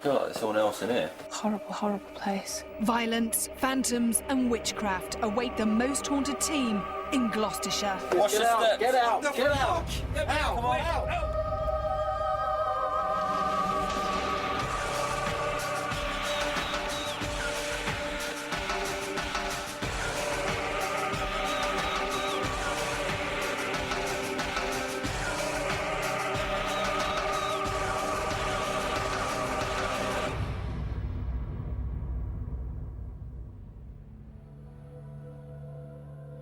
God, there's someone else in here. Horrible, horrible place. Violence, phantoms and witchcraft await the most haunted team in Gloucestershire. Watch the steps. Get out! Get out! Out! Come on. Out!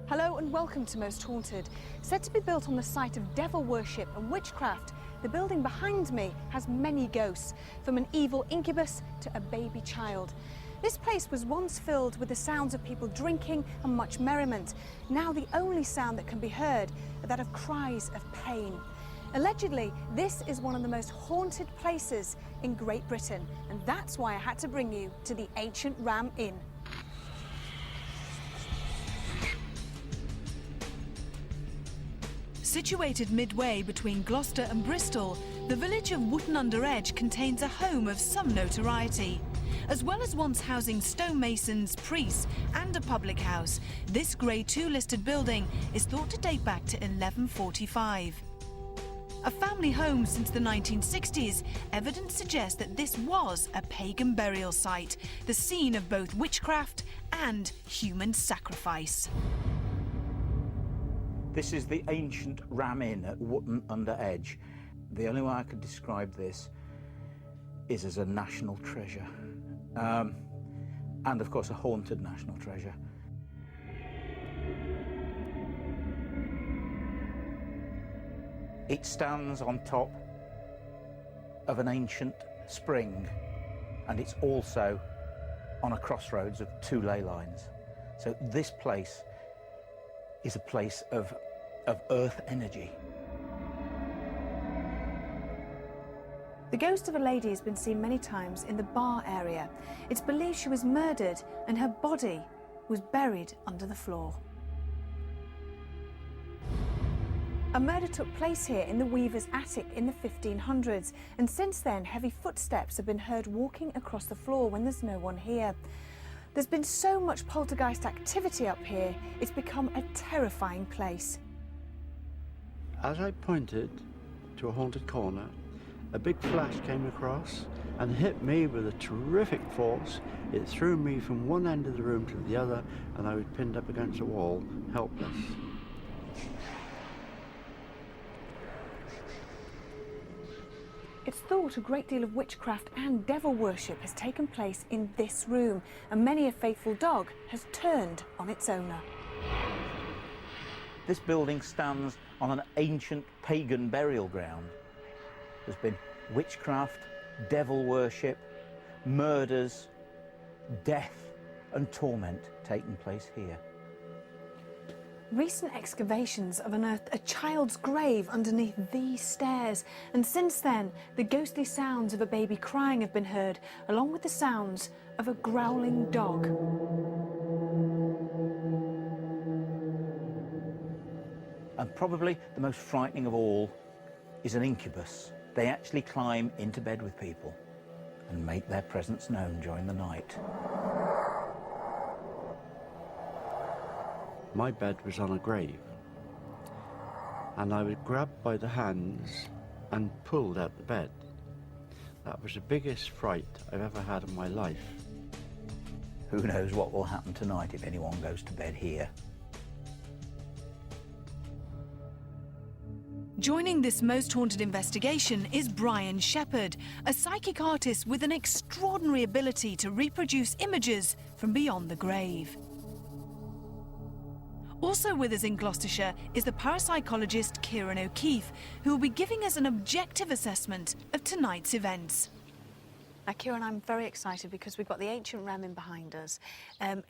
Hello and welcome to Most Haunted. Said to be built on the site of devil worship and witchcraft, the building behind me has many ghosts, from an evil incubus to a baby child. This place was once filled with the sounds of people drinking and much merriment. Now the only sound that can be heard are that of cries of pain. Allegedly, this is one of the most haunted places in Great Britain, and that's why I had to bring you to the ancient Ram Inn. Situated midway between Gloucester and Bristol, the village of Wootton Under Edge contains a home of some notoriety. As well as once housing stonemasons, priests and a public house, this Grade 2 listed building is thought to date back to 1145. A family home since the 1960s, evidence suggests that this was a pagan burial site, the scene of both witchcraft and human sacrifice. This is the ancient Ram Inn at Wootton Under Edge. The only way I could describe this is as a national treasure. And of course a haunted national treasure. It stands on top of an ancient spring, and it's also on a crossroads of two ley lines. So this place is a place of earth energy. The ghost of a lady has been seen many times in the bar area. It's believed she was murdered and her body was buried under the floor. A murder took place here in the weaver's attic in the 1500s, and since then heavy footsteps have been heard walking across the floor when there's no one here. There's been so much poltergeist activity up here, it's become a terrifying place. As I pointed to a haunted corner, a big flash came across and hit me with a terrific force. It threw me from one end of the room to the other, and I was pinned up against a wall, helpless. It's thought a great deal of witchcraft and devil worship has taken place in this room, and many a faithful dog has turned on its owner. This building stands on an ancient pagan burial ground. There's been witchcraft, devil worship, murders, death and torment taking place here. Recent excavations have unearthed a child's grave underneath these stairs, and since then the ghostly sounds of a baby crying have been heard, along with the sounds of a growling dog. And probably the most frightening of all is an incubus. They actually climb into bed with people and make their presence known during the night. My bed was on a grave, and I was grabbed by the hands and pulled out the bed. That was the biggest fright I've ever had in my life. Who knows what will happen tonight if anyone goes to bed here. Joining this most haunted investigation is Brian Shepherd, a psychic artist with an extraordinary ability to reproduce images from beyond the grave. Also with us in Gloucestershire is the parapsychologist Kieran O'Keefe, who will be giving us an objective assessment of tonight's events. Now, Kieran, I'm very excited because we've got the ancient Ram Inn behind us,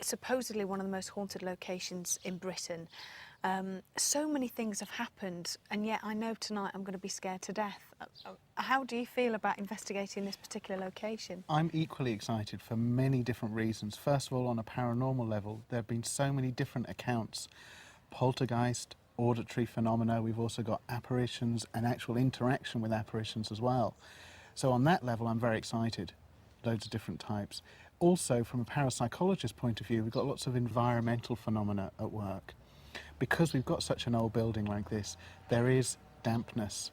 supposedly one of the most haunted locations in Britain. So many things have happened, and yet I know tonight I'm going to be scared to death. How do you feel about investigating this particular location? I'm equally excited for many different reasons. First of all, on a paranormal level, there have been so many different accounts. Poltergeist, auditory phenomena, we've also got apparitions and actual interaction with apparitions as well. So on that level, I'm very excited. loads of different types. Also, from a parapsychologist point of view, we've got lots of environmental phenomena at work. Because we've got such an old building like this, there is dampness.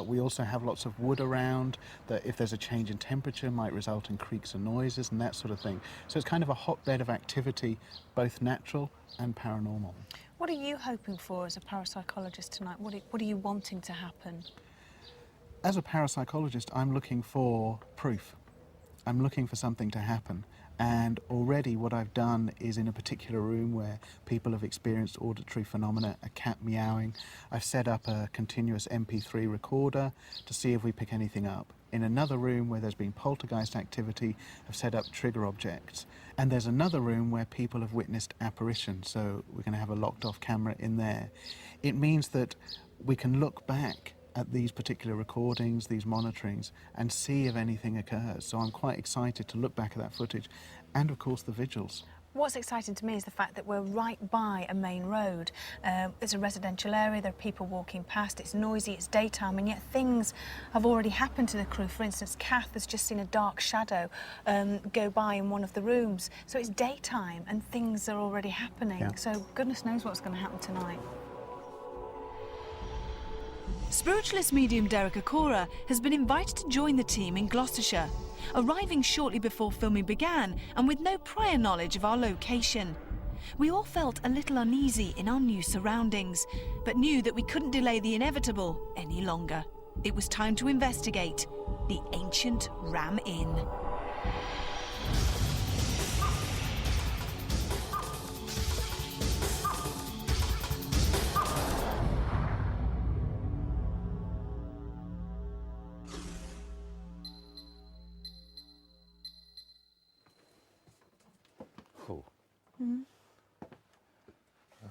We also have lots of wood around that, if there's a change in temperature, might result in creaks and noises and that sort of thing. So it's kind of a hotbed of activity, both natural and paranormal. What are you hoping for as a parapsychologist tonight? What are you wanting to happen? As a parapsychologist, I'm looking for proof. I'm looking for something to happen. And already what I've done is, in a particular room where people have experienced auditory phenomena, a cat meowing, I've set up a continuous MP3 recorder to see if we pick anything up. In another room where there's been poltergeist activity, I've set up trigger objects. And there's another room where people have witnessed apparitions, so we're going to have a locked off camera in there. It means that we can look back at these particular recordings, these monitorings, and see if anything occurs. So I'm quite excited to look back at that footage, and of course the vigils. What's exciting to me is the fact that we're right by a main road. It's a residential area, there are people walking past, it's noisy, it's daytime, and yet things have already happened to the crew. For instance, Kath has just seen a dark shadow go by in one of the rooms. So it's daytime and things are already happening. Yeah. So goodness knows what's going to happen tonight. Spiritualist medium Derek Akora has been invited to join the team in Gloucestershire, arriving shortly before filming began and with no prior knowledge of our location. We all felt a little uneasy in our new surroundings, but knew that we couldn't delay the inevitable any longer. It was time to investigate the ancient Ram Inn.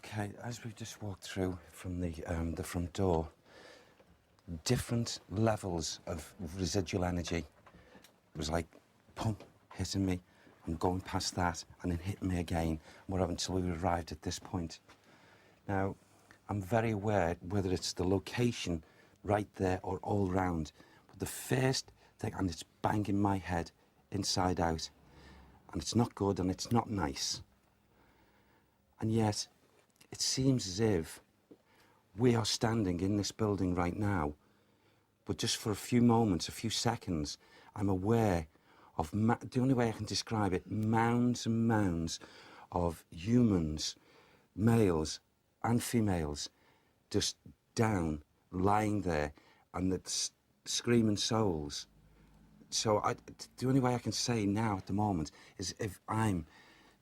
Okay, as we've just walked through from the front door, different levels of residual energy. It was like, pump, hitting me, and going past that, and then hitting me again, until we arrived at this point. Now, I'm very aware whether it's the location right there or all round, but the first thing, and it's banging my head inside out, and it's not good and it's not nice. And yet, it seems as if we are standing in this building right now, but just for a few moments, a few seconds, I'm aware of, the only way I can describe it, mounds and mounds of humans, males and females, just down, lying there, and the screaming souls. So the only way I can say now at the moment is if I'm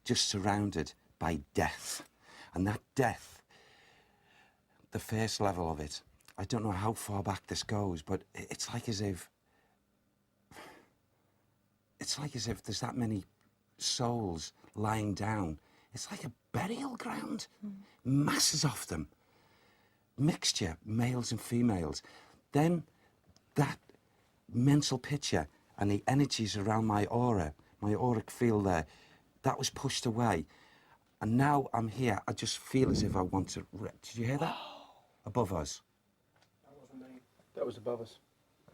just surrounded by death. And that death, the first level of it, I don't know how far back this goes, but it's like as if there's that many souls lying down. It's like a burial ground. Masses of them. Mixture, males and females. Then that mental picture and the energies around my aura, my auric field there, that was pushed away. And now I'm here, I just feel as if I want to... Did you hear that? Above us. That wasn't me. That was above us.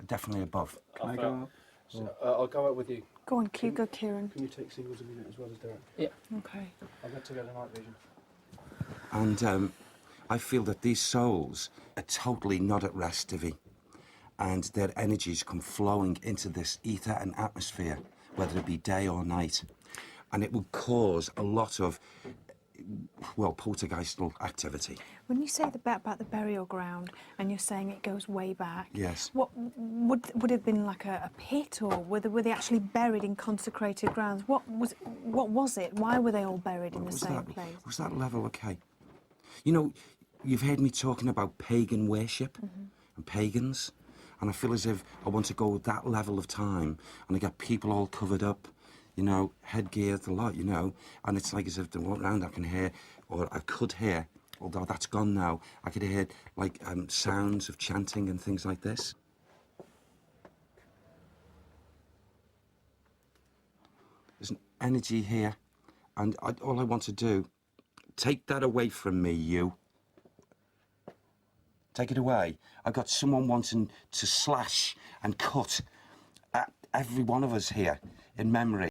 Definitely above. Can I go up? So, I'll go up with you. Go on, go Kieran. Can you take singles a minute as well as Derek? Yeah. Okay. I'll get to go to night vision. And I feel that these souls are totally not at rest, Divi. And their energies come flowing into this ether and atmosphere, whether it be day or night. And it will cause a lot of, well, poltergeistal activity. When you say about the burial ground and you're saying it goes way back, Yes. what would it have been like a pit, or were they actually buried in consecrated grounds? What was it? Why were they all buried in the same place? Was that level okay? You know, you've heard me talking about pagan worship and pagans, and I feel as if I want to go with that level of time, and I get people all covered up, you know, headgear, the lot, you know, and it's like as if they walk around, I can hear, or I could hear, although that's gone now, I could hear like sounds of chanting and things like this. There's an energy here, and all I want to do, take that away from me, you. Take it away. I got someone wanting to slash and cut at every one of us here. in memory.